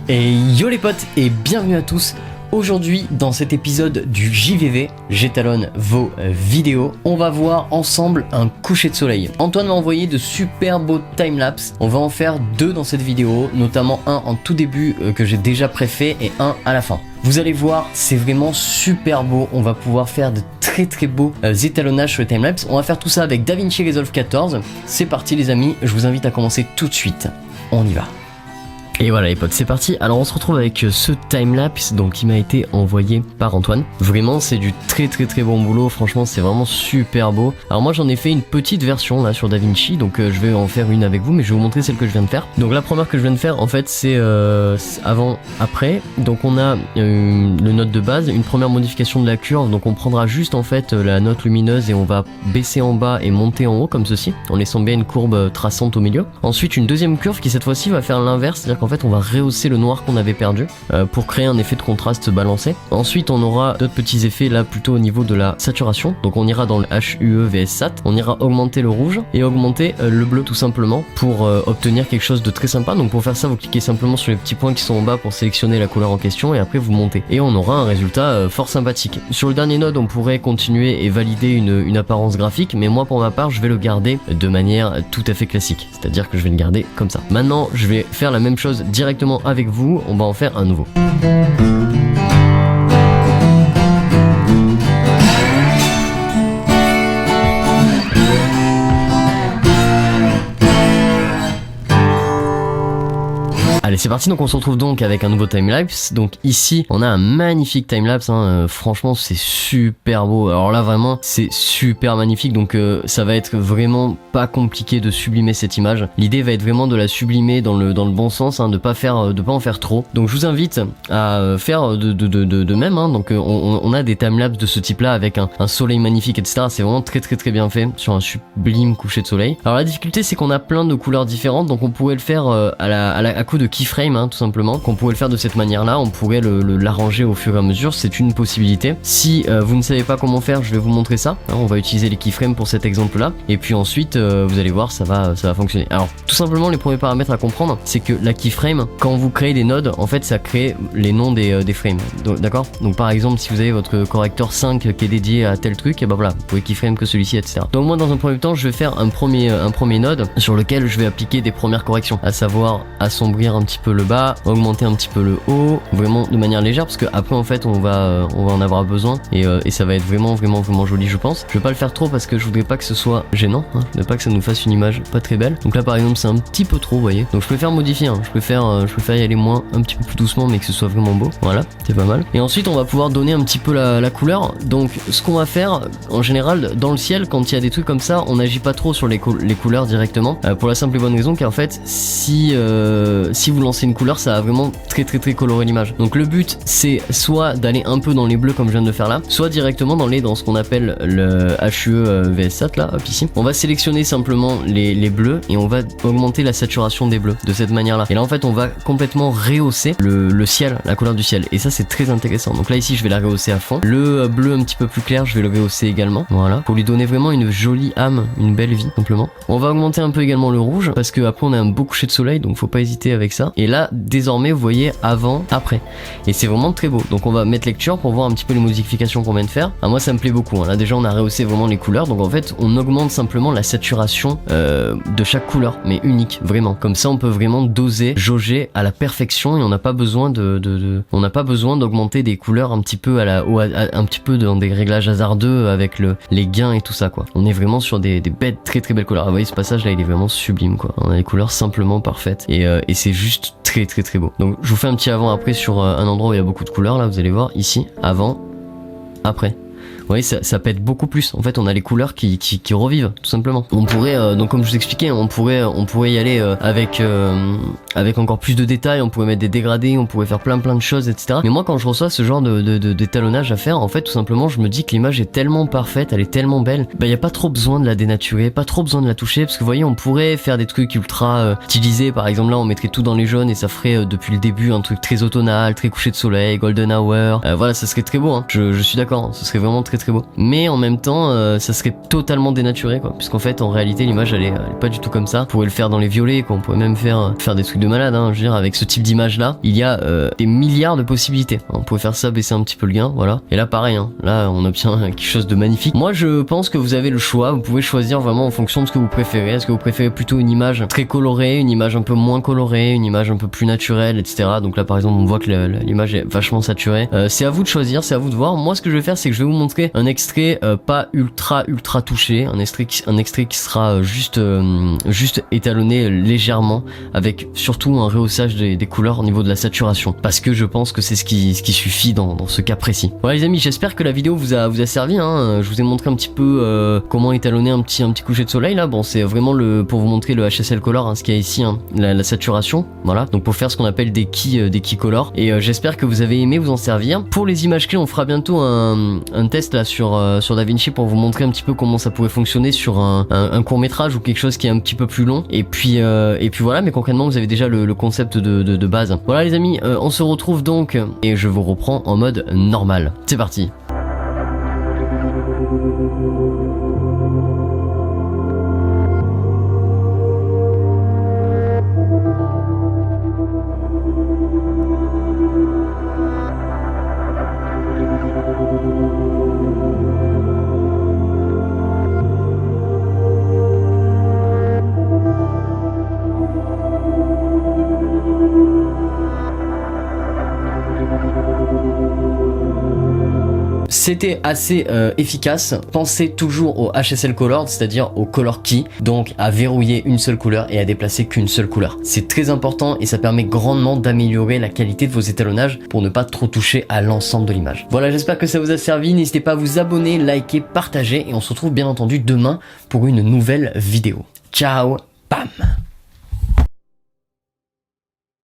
Et yo les potes et bienvenue à tous. Aujourd'hui dans cet épisode du JVV, j'étalonne vos vidéos, on va voir ensemble un coucher de soleil. Antoine m'a envoyé de super beaux timelapse, on va en faire deux dans cette vidéo, notamment un en tout début que j'ai déjà préfait et un à la fin. Vous allez voir, c'est vraiment super beau, on va pouvoir faire de très beaux étalonnages sur les timelapse. On va faire tout ça avec DaVinci Resolve 14. C'est parti les amis, je vous invite à commencer tout de suite. On y va. Et voilà les potes, c'est parti. Alors on se retrouve avec ce timelapse donc qui m'a été envoyé par Antoine. Vraiment c'est du très bon boulot, franchement c'est vraiment super beau. Alors moi j'en ai fait une petite version là sur DaVinci, donc je vais en faire une avec vous, mais je vais vous montrer celle que je viens de faire. Donc la première que je viens de faire en fait c'est avant, après. Donc on a le note de base, une première modification de la curve, donc on prendra juste en fait la note lumineuse et on va baisser en bas et monter en haut comme ceci, en laissant bien une courbe traçante au milieu. Ensuite une deuxième curve qui cette fois-ci va faire l'inverse, c'est-à-dire qu'en fait on va rehausser le noir qu'on avait perdu pour créer un effet de contraste balancé. Ensuite on aura d'autres petits effets là plutôt au niveau de la saturation, donc on ira dans le HUE vs Sat, on ira augmenter le rouge et augmenter le bleu tout simplement pour obtenir quelque chose de très sympa. Donc pour faire ça vous cliquez simplement sur les petits points qui sont en bas pour sélectionner la couleur en question et après vous montez et on aura un résultat fort sympathique. Sur le dernier node on pourrait continuer et valider une apparence graphique, mais moi pour ma part je vais le garder de manière tout à fait classique, c'est à dire que je vais le garder comme ça. Maintenant je vais faire la même chose directement avec vous, on va en faire un nouveau. Allez c'est parti, donc on se retrouve donc avec un nouveau timelapse. Donc ici on a un magnifique timelapse franchement c'est super beau. Alors là vraiment c'est super magnifique, donc ça va être vraiment pas compliqué de sublimer cette image. L'idée va être vraiment de la sublimer dans le bon sens, de pas en faire trop. Donc je vous invite à faire de même donc on a des timelapse de ce type là avec un soleil magnifique etc. C'est vraiment très bien fait sur un sublime coucher de soleil. Alors la difficulté c'est qu'on a plein de couleurs différentes, donc on pourrait le faire à coup de keyframe tout simplement, qu'on pourrait le faire de cette manière là, on pourrait l'arranger au fur et à mesure, c'est une possibilité. Si vous ne savez pas comment faire, je vais vous montrer ça, on va utiliser les keyframes pour cet exemple là et puis ensuite vous allez voir ça va fonctionner. Alors tout simplement les premiers paramètres à comprendre c'est que la keyframe, quand vous créez des nodes en fait ça crée les noms des frames, d'accord. Donc par exemple si vous avez votre correcteur 5 qui est dédié à tel truc, et ben voilà vous pouvez keyframe que celui-ci etc. Donc moi dans un premier temps je vais faire un premier node sur lequel je vais appliquer des premières corrections, à savoir assombrir un petit peu le bas, augmenter un petit peu le haut, vraiment de manière légère parce que après en fait on va en avoir besoin et ça va être vraiment joli je pense. Je vais pas le faire trop parce que je voudrais pas que ce soit gênant, je voudrais pas que ça nous fasse une image pas très belle. Donc là par exemple c'est un petit peu trop vous voyez, donc je préfère modifier, je préfère y aller moins, un petit peu plus doucement mais que ce soit vraiment beau, voilà c'est pas mal. Et ensuite on va pouvoir donner un petit peu la couleur. Donc ce qu'on va faire en général dans le ciel quand il y a des trucs comme ça, on n'agit pas trop sur les couleurs directement pour la simple et bonne raison qu'en fait si vous lancez une couleur ça va vraiment très colorer l'image. Donc le but c'est soit d'aller un peu dans les bleus comme je viens de le faire là, soit directement dans ce qu'on appelle le HUE vs Sat là, hop ici. On va sélectionner simplement les bleus et on va augmenter la saturation des bleus de cette manière là. Et là en fait on va complètement rehausser le ciel, la couleur du ciel. Et ça c'est très intéressant. Donc là ici je vais la rehausser à fond. Le bleu un petit peu plus clair je vais le rehausser également. Voilà. Pour lui donner vraiment une jolie âme, une belle vie simplement. On va augmenter un peu également le rouge parce que après on a un beau coucher de soleil donc faut pas hésiter avec ça. Et là désormais vous voyez avant, après et c'est vraiment très beau. Donc on va mettre lecture pour voir un petit peu les modifications qu'on vient de faire. Moi ça me plaît beaucoup, là déjà on a rehaussé vraiment les couleurs, donc en fait on augmente simplement la saturation de chaque couleur mais unique vraiment, comme ça on peut vraiment doser, jauger à la perfection et on n'a pas besoin on n'a pas besoin d'augmenter des couleurs un petit peu un petit peu dans des réglages hasardeux avec les gains et tout ça quoi. On est vraiment sur des bêtes très belles couleurs. Vous voyez ce passage là il est vraiment sublime quoi, on a les couleurs simplement parfaites et c'est juste très beau. Donc je vous fais un petit avant après sur un endroit où il y a beaucoup de couleurs là, vous allez voir ici, avant, après. Vous voyez ça pète beaucoup plus, en fait on a les couleurs qui revivent tout simplement. On pourrait donc comme je vous expliquais on pourrait y aller avec encore plus de détails, on pourrait mettre des dégradés, on pourrait faire plein de choses etc. Mais moi quand je reçois ce genre d'étalonnage à faire, en fait tout simplement je me dis que l'image est tellement parfaite, elle est tellement belle, y a pas trop besoin de la dénaturer, pas trop besoin de la toucher, parce que vous voyez on pourrait faire des trucs ultra stylisés, par exemple là on mettrait tout dans les jaunes et ça ferait depuis le début un truc très automnal, très coucher de soleil, golden hour, voilà ça serait très beau je suis d'accord, ce serait vraiment très très très beau. Mais en même temps, ça serait totalement dénaturé, quoi. Puisqu'en fait, en réalité, l'image, elle est pas du tout comme ça. On pourrait le faire dans les violets, quoi. On pourrait même faire des trucs de malade, hein. Je veux dire, avec ce type d'image là, il y a des milliards de possibilités. On pourrait faire ça, baisser un petit peu le gain, voilà. Et là, pareil, hein. Là, on obtient quelque chose de magnifique. Moi, je pense que vous avez le choix. Vous pouvez choisir vraiment en fonction de ce que vous préférez. Est-ce que vous préférez plutôt une image très colorée, une image un peu moins colorée, une image un peu plus naturelle, etc. Donc là, par exemple, on voit que l'image est vachement saturée. C'est à vous de choisir, c'est à vous de voir. Moi, ce que je vais faire, c'est que je vais vous montrer un extrait pas ultra touché, un extrait qui sera juste étalonné légèrement, avec surtout un rehaussage des couleurs au niveau de la saturation, parce que je pense que c'est ce qui suffit dans ce cas précis. Voilà les amis, j'espère que la vidéo vous a servi, hein. Je vous ai montré un petit peu comment étalonner un petit coucher de soleil là. Bon, c'est vraiment pour vous montrer le HSL Color, hein, ce qu'il y a ici, hein, la saturation, voilà. Donc pour faire ce qu'on appelle des keys color, et j'espère que vous avez aimé vous en servir. Pour les images clés, on fera bientôt un test là sur DaVinci pour vous montrer un petit peu comment ça pourrait fonctionner sur un court métrage ou quelque chose qui est un petit peu plus long. Et puis voilà, mais concrètement vous avez déjà le concept de base. Voilà les amis, on se retrouve donc et je vous reprends en mode normal. C'est parti. C'était assez efficace. Pensez toujours au HSL Color, c'est-à-dire au Color Key, donc à verrouiller une seule couleur et à déplacer qu'une seule couleur. C'est très important et ça permet grandement d'améliorer la qualité de vos étalonnages pour ne pas trop toucher à l'ensemble de l'image. Voilà, j'espère que ça vous a servi. N'hésitez pas à vous abonner, liker, partager et on se retrouve bien entendu demain pour une nouvelle vidéo. Ciao, bam!